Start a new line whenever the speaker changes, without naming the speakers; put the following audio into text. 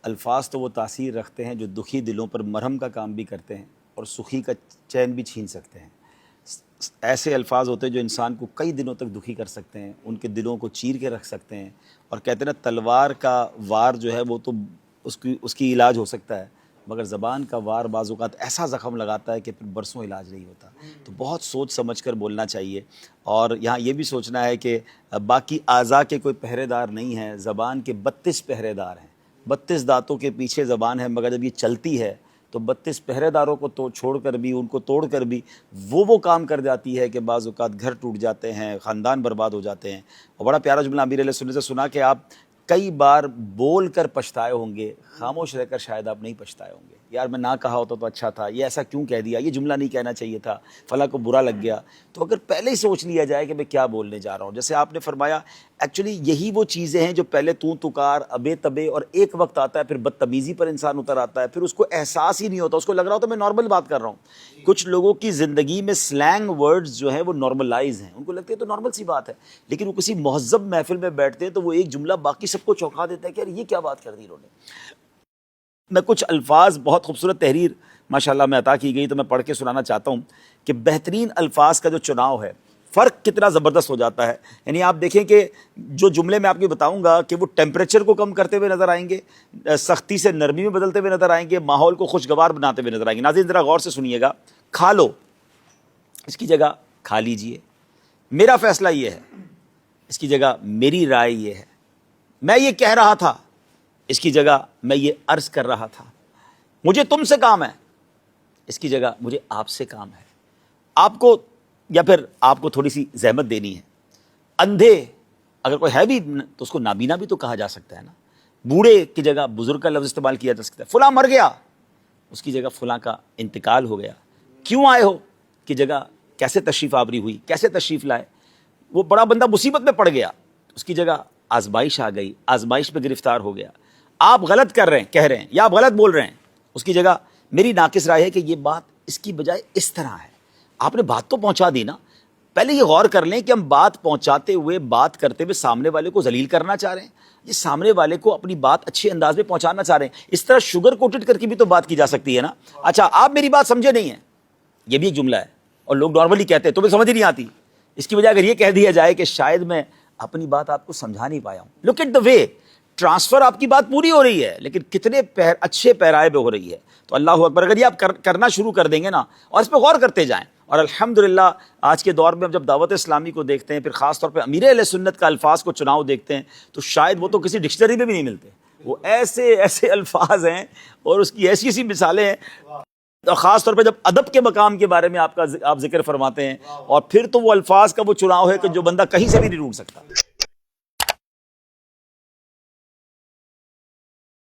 الفاظ تو وہ تاثیر رکھتے ہیں جو دکھی دلوں پر مرہم کا کام بھی کرتے ہیں اور سخی کا چین بھی چھین سکتے ہیں۔ ایسے الفاظ ہوتے ہیں جو انسان کو کئی دنوں تک دکھی کر سکتے ہیں، ان کے دلوں کو چیر کے رکھ سکتے ہیں، اور کہتے ہیں نا تلوار کا وار جو ہے وہ تو اس کی علاج ہو سکتا ہے، مگر زبان کا وار بعض اوقات ایسا زخم لگاتا ہے کہ پھر برسوں علاج نہیں ہوتا۔ تو بہت سوچ سمجھ کر بولنا چاہیے، اور یہاں یہ بھی سوچنا ہے کہ باقی اعضاء کے کوئی پہرے دار نہیں ہیں، زبان کے 32 پہرے دار ہیں۔ 32 دانتوں کے پیچھے زبان ہے، مگر جب یہ چلتی ہے تو 32 پہرے داروں کو چھوڑ کر بھی، ان کو توڑ کر بھی وہ کام کر جاتی ہے کہ بعض اوقات گھر ٹوٹ جاتے ہیں، خاندان برباد ہو جاتے ہیں۔ اور بڑا پیارا جملہ امیر علیہ سنت سے سنا کہ آپ کئی بار بول کر پچھتائے ہوں گے، خاموش رہ کر شاید آپ نہیں پچھتائے ہوں گے، یار میں نہ کہا ہوتا تو اچھا تھا، یہ ایسا کیوں کہہ دیا، یہ جملہ نہیں کہنا چاہیے تھا، فلاں کو برا لگ گیا۔ تو اگر پہلے ہی سوچ لیا جائے کہ میں کیا بولنے جا رہا ہوں، جیسے آپ نے فرمایا ایکچولی یہی وہ چیزیں ہیں جو پہلے تو تکار ابے تبے، اور ایک وقت آتا ہے پھر بدتمیزی پر انسان اتر آتا ہے، پھر اس کو احساس ہی نہیں ہوتا، اس کو لگ رہا ہوتا میں نارمل بات کر رہا ہوں۔ کچھ لوگوں کی زندگی میں سلینگ ورڈز جو ہیں وہ نارملائز ہیں، ان کو لگتا ہے تو نارمل سی بات ہے، لیکن وہ کسی مہذب محفل میں بیٹھتے ہیں تو وہ ایک جملہ باقی سب کو چونکا دیتا ہے کہ یار یہ کیا بات کر دی انہوں نے۔ میں کچھ الفاظ، بہت خوبصورت تحریر ماشاءاللہ میں عطا کی گئی تو میں پڑھ کے سنانا چاہتا ہوں کہ بہترین الفاظ کا جو چناؤ ہے فرق کتنا زبردست ہو جاتا ہے۔ یعنی آپ دیکھیں کہ جو جملے میں آپ کو بتاؤں گا کہ وہ ٹیمپریچر کو کم کرتے ہوئے نظر آئیں گے، سختی سے نرمی میں بدلتے ہوئے نظر آئیں گے، ماحول کو خوشگوار بناتے ہوئے نظر آئیں گے۔ ناظرین ذرا غور سے سنیے گا، کھا لو اس کی جگہ کھا لیجئے، میرا فیصلہ یہ ہے اس کی جگہ میری رائے یہ ہے، میں یہ کہہ رہا تھا اس کی جگہ میں یہ عرض کر رہا تھا، مجھے تم سے کام ہے اس کی جگہ مجھے آپ سے کام ہے، آپ کو یا پھر آپ کو تھوڑی سی زحمت دینی ہے۔ اندھے اگر کوئی ہے بھی تو اس کو نابینا بھی تو کہا جا سکتا ہے نا، بوڑھے کی جگہ بزرگ کا لفظ استعمال کیا جا سکتا ہے، فلاں مر گیا اس کی جگہ فلاں کا انتقال ہو گیا، کیوں آئے ہو کی جگہ کیسے تشریف آوری ہوئی، کیسے تشریف لائے، وہ بڑا بندہ مصیبت میں پڑ گیا اس کی جگہ آزمائش آ گئی، آزمائش میں گرفتار ہو گیا، آپ غلط کر رہے ہیں کہہ رہے ہیں یا آپ غلط بول رہے ہیں اس کی جگہ میری ناقص رائے ہے کہ یہ بات اس کی بجائے اس طرح ہے۔ آپ نے بات تو پہنچا دی نا، پہلے یہ غور کر لیں کہ ہم بات پہنچاتے ہوئے، بات کرتے ہوئے سامنے والے کو ذلیل کرنا چاہ رہے ہیں، یہ سامنے والے کو اپنی بات اچھے انداز میں پہنچانا چاہ رہے ہیں۔ اس طرح شوگر کوٹڈ کر کے بھی تو بات کی جا سکتی ہے نا۔ اچھا آپ میری بات سمجھے نہیں ہیں، یہ بھی ایک جملہ ہے اور لوگ نارملی کہتے ہیں تمہیں سمجھ ہی نہیں آتی، اس کی بجائے اگر یہ کہہ دیا جائے کہ شاید میں اپنی بات آپ کو سمجھا نہیں پایا ہوں، look at the way, transfer آپ کی بات پوری ہو رہی ہے لیکن کتنے اچھے پیرائے پہ ہو رہی ہے۔ تو اللہ اکبر، اگر یہ آپ کرنا شروع کر دیں گے نا اور اس پہ غور کرتے جائیں، اور الحمدللہ آج کے دور میں ہم جب دعوت اسلامی کو دیکھتے ہیں، پھر خاص طور پہ امیر اہل سنت کا الفاظ کو چناؤ دیکھتے ہیں، تو شاید وہ تو کسی ڈکشنری میں بھی نہیں ملتے، وہ ایسے ایسے الفاظ ہیں اور اس کی ایسی ایسی مثالیں ہیں، اور خاص طور پہ جب ادب کے مقام کے بارے میں آپ ذکر فرماتے ہیں، اور پھر تو وہ الفاظ کا وہ چناؤ ہے کہ جو بندہ کہیں سے بھی نہیں ڈھونڈ سکتا۔